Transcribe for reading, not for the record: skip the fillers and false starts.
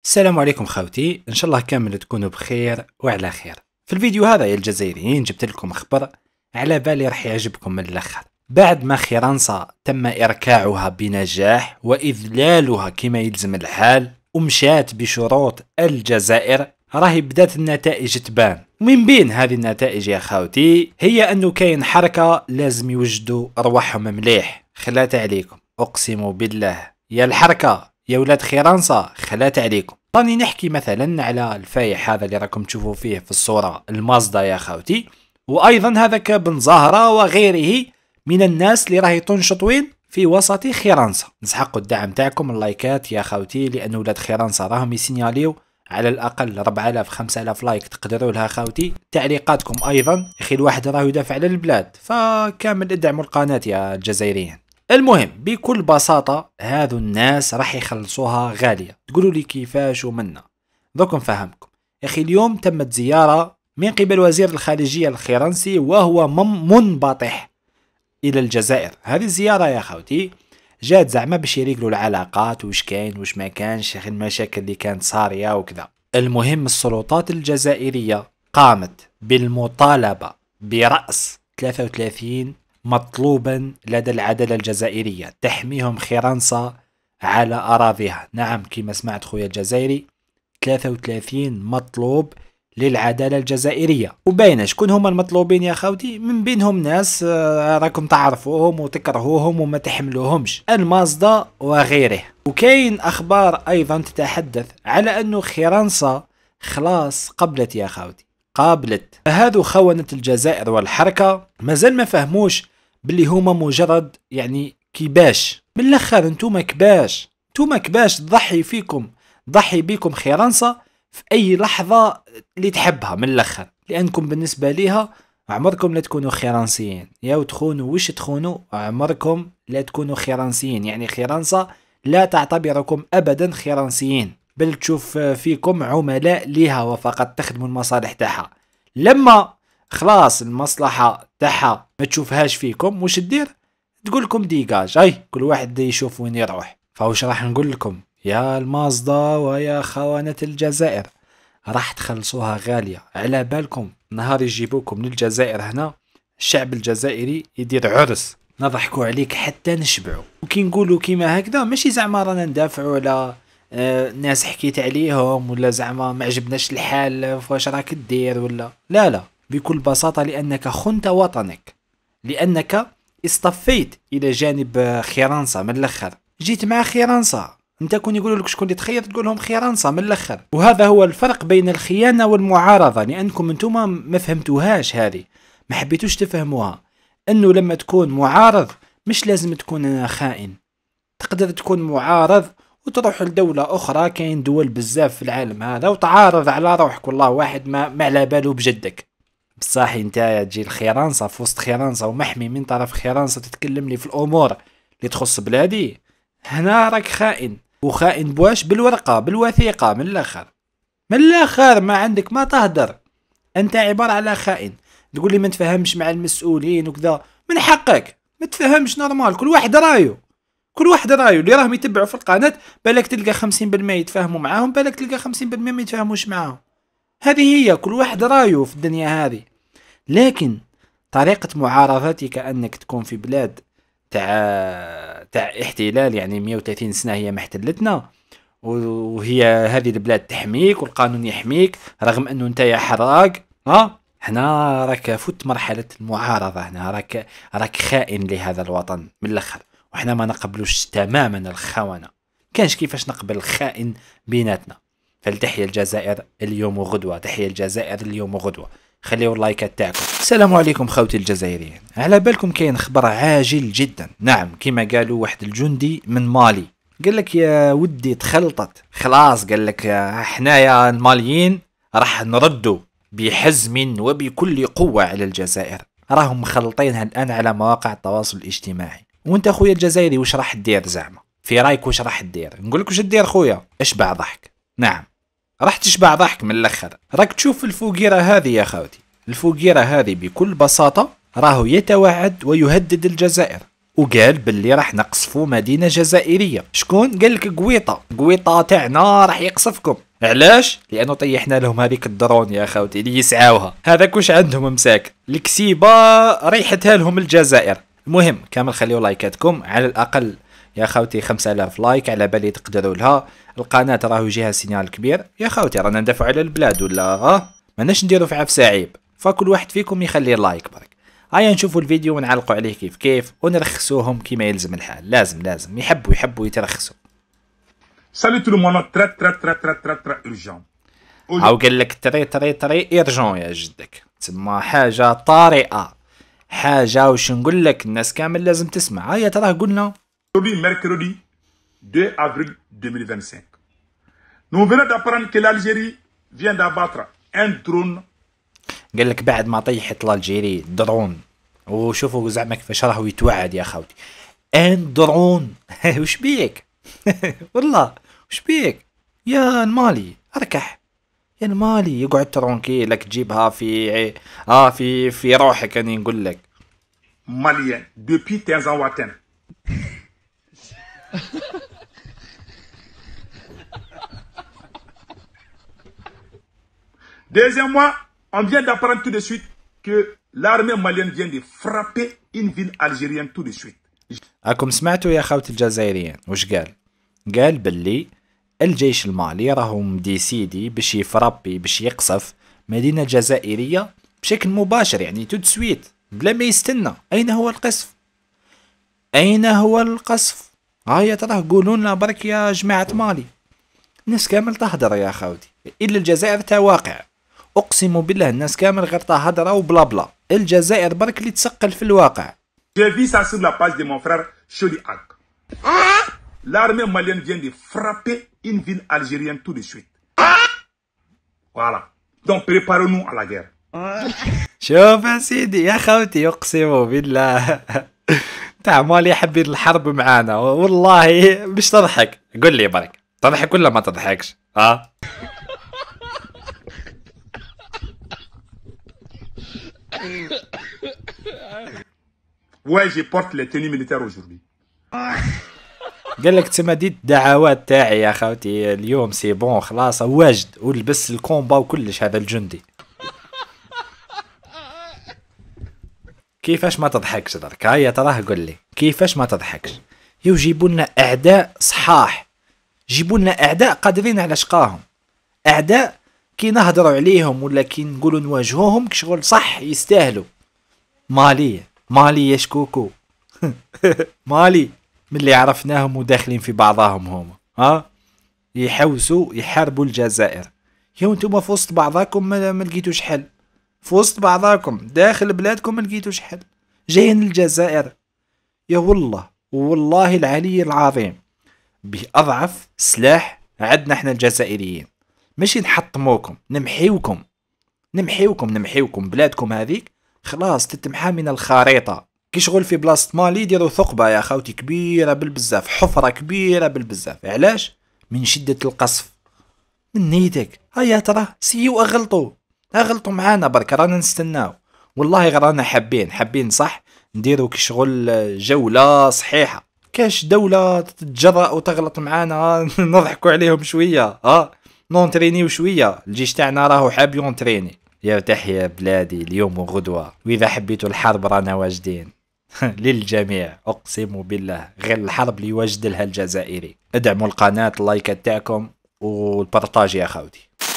السلام عليكم خوتي، ان شاء الله كامل تكونوا بخير وعلى خير. في الفيديو هذا يا الجزائريين جبت لكم خبر على بالي راح يعجبكم من الاخر. بعد ما فرنسا تم اركاعها بنجاح واذلالها كما يلزم الحال ومشات بشروط الجزائر، راهي بدات النتائج تبان. ومن بين هذه النتائج يا خوتي هي انه كاين حركه لازم يوجدوا ارواحهم مليح. خلات عليكم اقسم بالله يا الحركه يا ولاد فرنسا خلات عليكم. راني نحكي مثلا على الفايح هذا اللي راكم تشوفوا فيه في الصورة المازدا يا خوتي، وايضا هذاك بن زهرة وغيره من الناس اللي راهي تنشط وين في وسط فرنسا. نسحقوا الدعم تاعكم اللايكات يا خوتي، لان ولاد فرنسا راهم يسينياليو على الاقل 4000 5000 لايك تقدروا لها خوتي. تعليقاتكم ايضا يا اخي، الواحد راه يدافع على البلاد، فكامل ادعموا القناة يا الجزائريين. المهم بكل بساطة هذو الناس راح يخلصوها غالية. تقولوا لي كيفاش ومنا؟ دوك نفهمكم يا اخي. اليوم تمت زيارة من قبل وزير الخارجية الفرنسي وهو منبطح الى الجزائر. هذه الزيارة يا خوتي جات زعما باش يريقلوا العلاقات، وش كاين وش ما كانش، يا اخي المشاكل اللي كانت صارية وكذا. المهم السلطات الجزائرية قامت بالمطالبة برأس 33 مطلوبا لدى العدالة الجزائرية تحميهم فرنسا على أراضيها. نعم كما سمعت خويا الجزائري، 33 مطلوب للعدالة الجزائرية. وبين شكون هما المطلوبين يا خوتي؟ من بينهم ناس راكم تعرفوهم وتكرهوهم وما تحملوهمش، المازدا وغيره. وكاين أخبار أيضا تتحدث على أنه فرنسا خلاص قبلت يا خوتي، قابلت. هذو خونة الجزائر والحركة مازال ما فهموش باللي هما مجرد يعني كباش. من الاخر انتوما كباش، انتوما كباش تضحي فيكم، ضحي بيكم فرنسا في اي لحظة اللي تحبها من الاخر، لانكم بالنسبة ليها عمركم لا تكونوا فرنسيين. يا وتخونوا وش تخونوا، عمركم لا تكونوا فرنسيين. يعني فرنسا لا تعتبركم ابدا فرنسيين، بل تشوف فيكم عملاء ليها وفقط تخدموا المصالح تاعها. لما خلاص المصلحة تاعها ما تشوفهاش فيكم وش تدير؟ تقول لكم ديجاج، اي كل واحد يشوف وين يروح. فوش راح نقول لكم يا المازدا ويا خوانة الجزائر، راح تخلصوها غالية. على بالكم نهار يجيبوكم للجزائر هنا الشعب الجزائري يدير عرس، نضحكوا عليك حتى نشبعوا. وكي نقولوا كيما هكذا ماشي زعما رانا ندافعوا على ناس حكيت عليهم ولا زعما ما عجبناش الحال فواش راك دير ولا لا، بكل بساطة لأنك خنت وطنك، لأنك اصطفيت إلى جانب فرنسا. من الأخر جيت مع فرنسا، انت كون يقولوا لك شكون اللي تخير تقول لهم فرنسا من الأخر. وهذا هو الفرق بين الخيانة والمعارضة، لأنكم انتوما ما فهمتوهاش هذه، ما حبيتوش تفهموها. أنه لما تكون معارض مش لازم تكون خائن، تقدر تكون معارض وتروح لدولة أخرى. كاين دول بزاف في العالم هذا وتعارض على روحك، والله واحد ما على باله بجدك. بصح انت تجي لفرنسا في وسط فرنسا ومحمي من طرف فرنسا تتكلم لي في الأمور اللي تخص بلادي، هنا راك خائن. وخائن بواش؟ بالورقة بالوثيقة. من الآخر ما عندك ما تهدر، أنت عبارة على خائن. تقول لي ما نتفهمش مع المسؤولين وكذا، من حقك ما تفهمش، نورمال. كل واحد رايو اللي راهم يتبعوا في القناة، بالك تلقى 50% يتفاهموا معاهم، بالك تلقى 50% ما يتفاهموش معاهم. هذه هي، كل واحد رايو في الدنيا هذه. لكن طريقة معارضتك أنك تكون في بلاد تاع احتلال، يعني 130 سنة هي محتلتنا، وهي هذه البلاد تحميك والقانون يحميك رغم أنه أنت يا حراق. هنا راك فوت مرحلة المعارضة، هنا راك خائن لهذا الوطن من الأخر. وحنا ما نقبلوش تماما الخونة، كانش كيفاش نقبل الخائن بيناتنا. فلتحيا الجزائر اليوم وغدوة، تحيا الجزائر اليوم وغدوة. خليوا اللايكات تاعكم. السلام عليكم خوتي الجزائريين. على بالكم كاين خبر عاجل جدا. نعم كما قالوا واحد الجندي من مالي، قال لك يا ودي تخلطت خلاص، قال لك حنايا الماليين راح نردوا بحزم وبكل قوة على الجزائر. راهم مخلطينها الآن على مواقع التواصل الاجتماعي. وانت خويا الجزائري وش راح تدير زعما؟ في رايك وش راح تدير؟ نقول لك وش تدير خويا، اشبع ضحك. نعم راح تشبع ضحك من الاخر. راك تشوف الفوقيرة هذه يا خوتي، الفوقيرة هذه بكل بساطة راهو يتوعد ويهدد الجزائر، وقال باللي راح نقصفوا مدينة جزائرية. شكون؟ قال لك قويطة تاعنا راح يقصفكم. علاش؟ لانه طيحنا لهم هذيك الدرون يا خوتي اللي يسعاوها، هذاك واش عندهم مساك الكسيبة ريحتها لهم الجزائر. المهم كامل خليو لايكاتكم على الاقل يا خوتي 5000 لايك على بالي تقدروا لها. القناة راهو يجيها سينال كبير يا خوتي، رانا ندافعوا على البلاد ولا ماناش نديروا في عفسة عيب. فكل واحد فيكم يخلي لايك برك. هيا نشوفوا الفيديو ونعلقوا عليه كيف ونرخصوهم كيما يلزم الحال. لازم يحبوا يترخصوا. Salut tout le monde, très urgent. هاو قال لك تري ايرجون يا جدك، تسمى حاجة طارئة، حاجة وش نقول لك الناس كامل لازم تسمع. هيا تراه قلنا Aujourd'hui, mercredi 2 avril 2025. Nous venons d'apprendre que l'Algérie vient d'abattre un drone. قال لك بعد ما طيحت الجيري درون، وشوفوا زعما كيفاش راهو يتوعد يا خوتي ان درون. وش بيك؟ والله وش بيك يا المالي؟ اركح يا المالي، يقعد ترونكيلك تجيبها في روحك. اني نقول لك Malien depuis Tinzawatène. Deuxièmement, on vient d'apprendre tout de suite que l'armée malienne vient de frapper une ville algérienne tout de suite. راكم سمعتوا يا خوتي الجزائريين وش قال؟ قال باللي الجيش المالي راهو مديسيدي باش يفربي باش يقصف مدينة جزائرية بشكل مباشر، يعني تو سويت بلا ما يستنى. اين هو القصف؟ اين هو القصف؟ هيا تراه قولوا لنا برك يا جماعة مالي. الناس كامل تهدر يا خوتي الا الجزائر تا واقع. اقسم بالله الناس كامل غير تهدر وبلا بلا، الجزائر برك اللي تسقل في الواقع. J'ai vu ça sur la page de mon frère Choliak. L'armée malienne vient de frapper une ville algérienne tout de suite. Voilà. Donc préparons-nous à la guerre. شوف يا سيدي يا خوتي اقسم بالله تاع مالي حبيت الحرب معانا والله مش تضحك. قول لي برك تضحك ولا ما تضحكش؟ Ouais, je porte les tenues militaires aujourd'hui. قال لك تسمى ديت الدعوات تاعي يا خوتي اليوم سي بون خلاص واجد، ولبس الكومبا وكلش هذا الجندي. كيفاش ما تضحكش درك؟ هيا تراه قول لي كيفاش ما تضحكش؟ يجيبوا لنا اعداء صحاح، جيبوا لنا اعداء قادرين على شقاهم، اعداء كي نهضروا عليهم ولا كي نقولوا نواجهوهم كشغل صح يستاهلوا. مالي يا شكوكو. مالي من اللي عرفناهم وداخلين في بعضهم هما يحوسوا يحاربوا الجزائر. يا انتم في وسط بعضاكم ما لقيتوش حل، في وسط بعضاكم داخل بلادكم ما لقيتوش حل، جايين الجزائر. يا والله العلي العظيم بأضعف سلاح عندنا احنا الجزائريين، ماشي نحطموكم نمحيوكم بلادكم هذيك خلاص تتمحى من الخريطة. كي شغل في بلاصة مالي يديروا ثقبة يا خوتي كبيرة بالبزاف، حفرة كبيرة بالبزاف. علاش؟ من شدة القصف. من نيتك هيا ترى سيو اغلطوا معانا برك رانا نستناو. والله غير رانا حابين صح نديروا كي شغل جولة صحيحة، كاش دولة تتجرأ وتغلط معانا نضحكوا عليهم شوية نونترينيو شوية. الجيش تاعنا راهو حاب يونتريني. يا تحيا بلادي اليوم وغدوة، وإذا حبيتوا الحرب رانا واجدين. للجميع أقسم بالله غير الحرب اللي يوجد لها الجزائري. ادعموا القناة، اللايكات تاعكم والبارطاج يا خوتي.